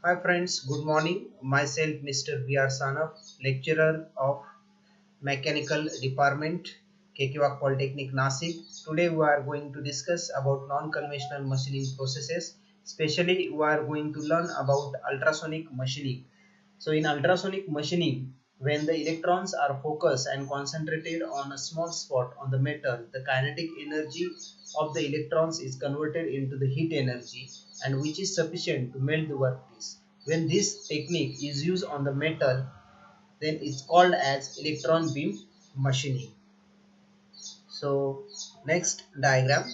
Hi friends, good morning. Myself Mr. V.R. Sanaf, lecturer of Mechanical Department, KKWAK Polytechnic Nasik. Today we are going to discuss about non-conventional machining processes. Especially we are going to learn about ultrasonic machining. So in ultrasonic machining, when the electrons are focused and concentrated on a small spot on the metal, the kinetic energy of the electrons is converted into the heat energy and which is sufficient to melt the workpiece. When this technique is used on the metal, then it's called as electron beam machining. So next diagram,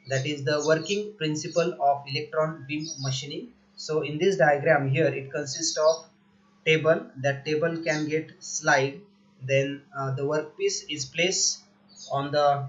that is the working principle of electron beam machining. So in this diagram here it consists of table. That table can get slide, then the workpiece is placed on the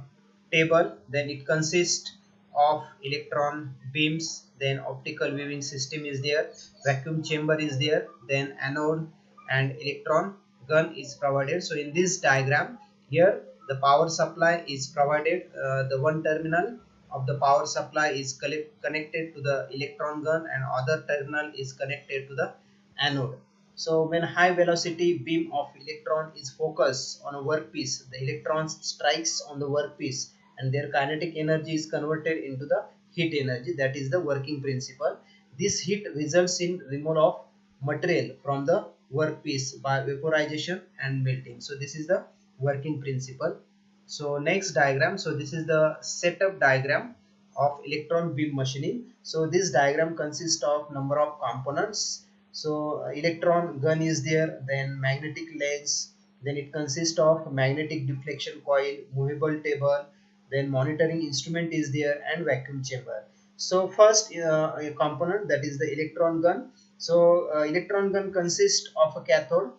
table, then it consists of electron beams, then optical weaving system is there, vacuum chamber is there, then anode and electron gun is provided. So in this diagram here the power supply is provided. The one terminal of the power supply is connected to the electron gun and other terminal is connected to the anode. So when high velocity beam of electron is focused on a workpiece, the electrons strikes on the workpiece and their kinetic energy is converted into the heat energy. That is the working principle. This heat results in removal of material from the workpiece by vaporization and melting. So this is the working principle. So next diagram. So this is the setup diagram of electron beam machining. So this diagram consists of number of components. So electron gun is there, then magnetic lens, then it consists of magnetic deflection coil, movable table, then monitoring instrument is there, and vacuum chamber. So first a component, that is the electron gun. So electron gun consists of a cathode,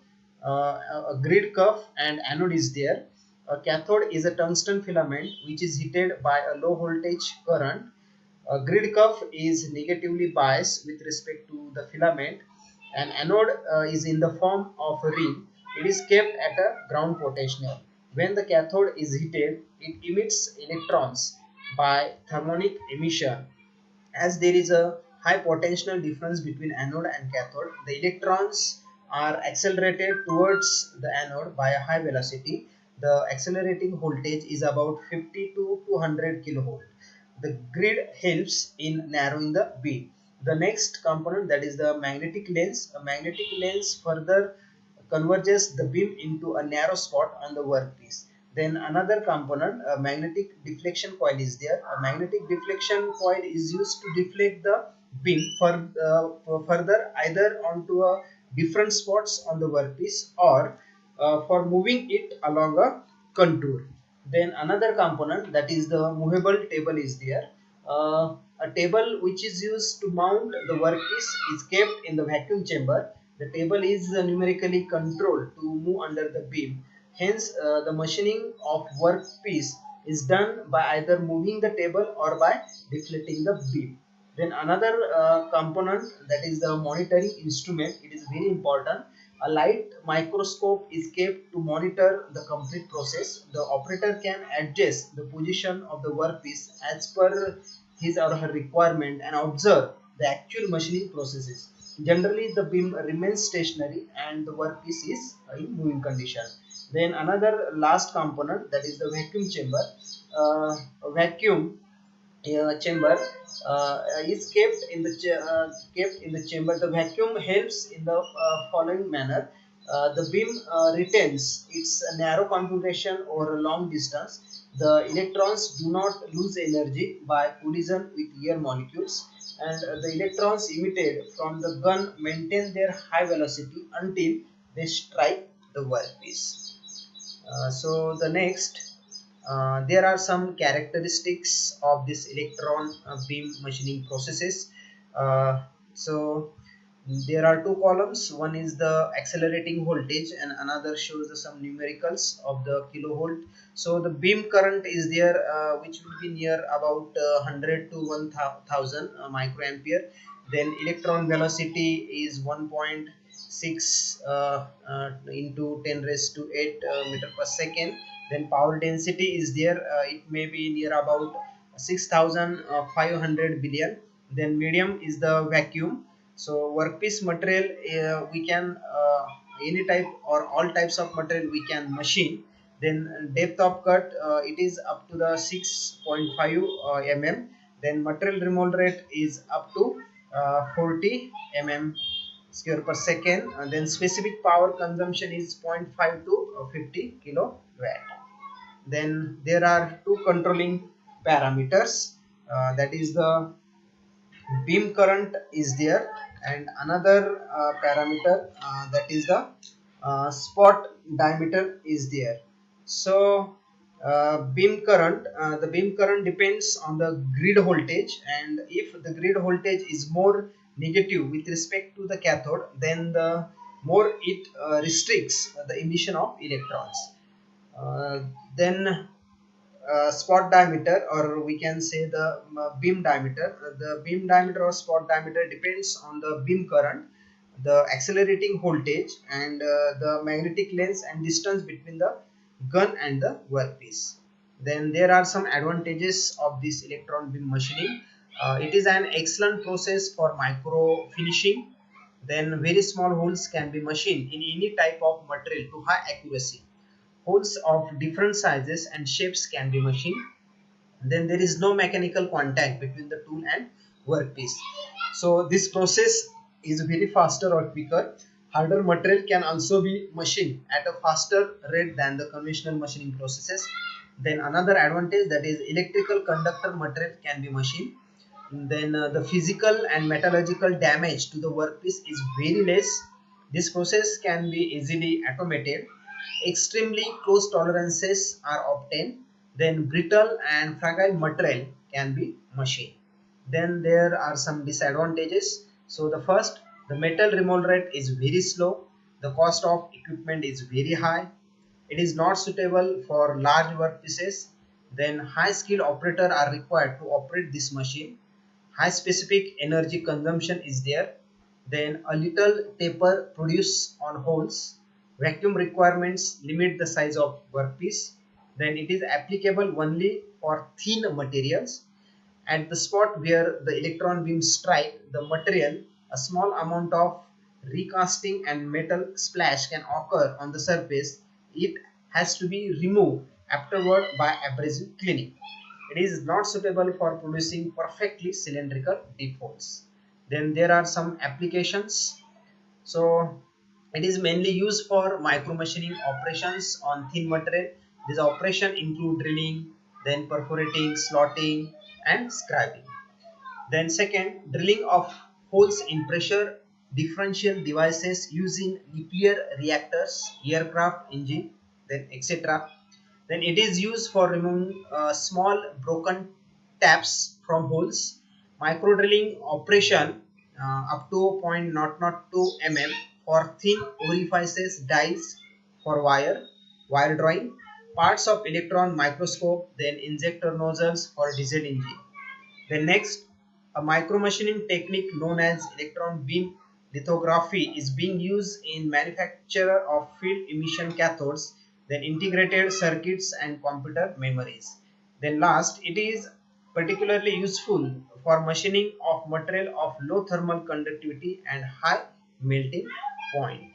a grid cuff, and anode is there. A cathode is a tungsten filament which is heated by a low voltage current. A grid cuff is negatively biased with respect to the filament. An anode is in the form of a ring. It is kept at a ground potential. When the cathode is heated, it emits electrons by thermonic emission. As there is a high potential difference between anode and cathode, the electrons are accelerated towards the anode by a high velocity. The accelerating voltage is about 50 to 200 kilovolt. The grid helps in narrowing the beam. The next component, that is the magnetic lens. A magnetic lens further converges the beam into a narrow spot on the workpiece. Then another component, a magnetic deflection coil is there. A magnetic deflection coil is used to deflect the beam further either onto a different spots on the workpiece or for moving it along a contour. Then another component, that is the movable table is there. A table which is used to mount the workpiece is kept in the vacuum chamber. The table is numerically controlled to move under the beam. Hence, the machining of workpiece is done by either moving the table or by deflecting the beam. Then another component, that is the monitoring instrument. It is very important. A light microscope is kept to monitor the complete process. The operator can adjust the position of the workpiece as per his or her requirement and observe the actual machining processes. Generally, the beam remains stationary and the workpiece is in moving condition. Then another last component, that is the vacuum chamber. A vacuum chamber is kept in the chamber. The vacuum helps in the following manner. The beam retains its narrow configuration over a long distance. The electrons do not lose energy by collision with air molecules, and the electrons emitted from the gun maintain their high velocity until they strike the workpiece. So the next, there are some characteristics of this electron beam machining processes. So there are two columns. One is the accelerating voltage and another shows the some numericals of the kilovolt. So the beam current is there, which will be near about 100 to 1000 microampere. Then electron velocity is 1.6 into 10 raised to 8 meter per second. Then power density is there, it may be near about 6500 billion. Then medium is the vacuum. So workpiece material, we can any type or all types of material we can machine. Then depth of cut, it is up to the 6.5 mm. Then material removal rate is up to 40 mm square per second. Then specific power consumption is 0.5 to 50 kilowatt. Then there are two controlling parameters, that is the beam current is there, and another parameter, that is the spot diameter is there. So the beam current depends on the grid voltage, and if the grid voltage is more negative with respect to the cathode, then the more it restricts the emission of electrons. Then spot diameter, or we can say the beam diameter. The beam diameter or spot diameter depends on the beam current, the accelerating voltage, and the magnetic length and distance between the gun and the workpiece. Then there are some advantages of this electron beam machining. It is an excellent process for micro finishing. Then very small holes can be machined in any type of material to high accuracy. Holes of different sizes and shapes can be machined. Then there is no mechanical contact between the tool and workpiece. So this process is very faster or quicker. Harder material can also be machined at a faster rate than the conventional machining processes. Then another advantage, that is electrical conductor material can be machined. Then the physical and metallurgical damage to the workpiece is very less. This process can be easily automated. Extremely close tolerances are obtained. Then brittle and fragile material can be machined. Then there are some disadvantages. So the first, the metal removal rate is very slow. The cost of equipment is very high. It is not suitable for large workpieces. Then high skilled operator are required to operate this machine. High specific energy consumption is there. Then a little taper produced on holes. Vacuum requirements limit the size of workpiece. Then it is applicable only for thin materials. At the spot where the electron beams strike the material, a small amount of recasting and metal splash can occur on the surface. It has to be removed afterward by abrasive cleaning. It is not suitable for producing perfectly cylindrical deep holes. Then there are some applications. So it is mainly used for micro machining operations on thin material. This operation include drilling, then perforating, slotting, and scribing. Then second, drilling of holes in pressure differential devices using nuclear reactors, aircraft engine, then etc. Then it is used for removing small broken taps from holes. Micro drilling operation up to 0.002 mm for thin orifices, dies for wire drawing, parts of electron microscope, then injector nozzles for diesel engine. The next, a micromachining technique known as electron beam lithography is being used in manufacture of field emission cathodes, then integrated circuits and computer memories. Then last, it is particularly useful for machining of material of low thermal conductivity and high melting point.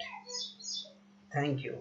Thank you.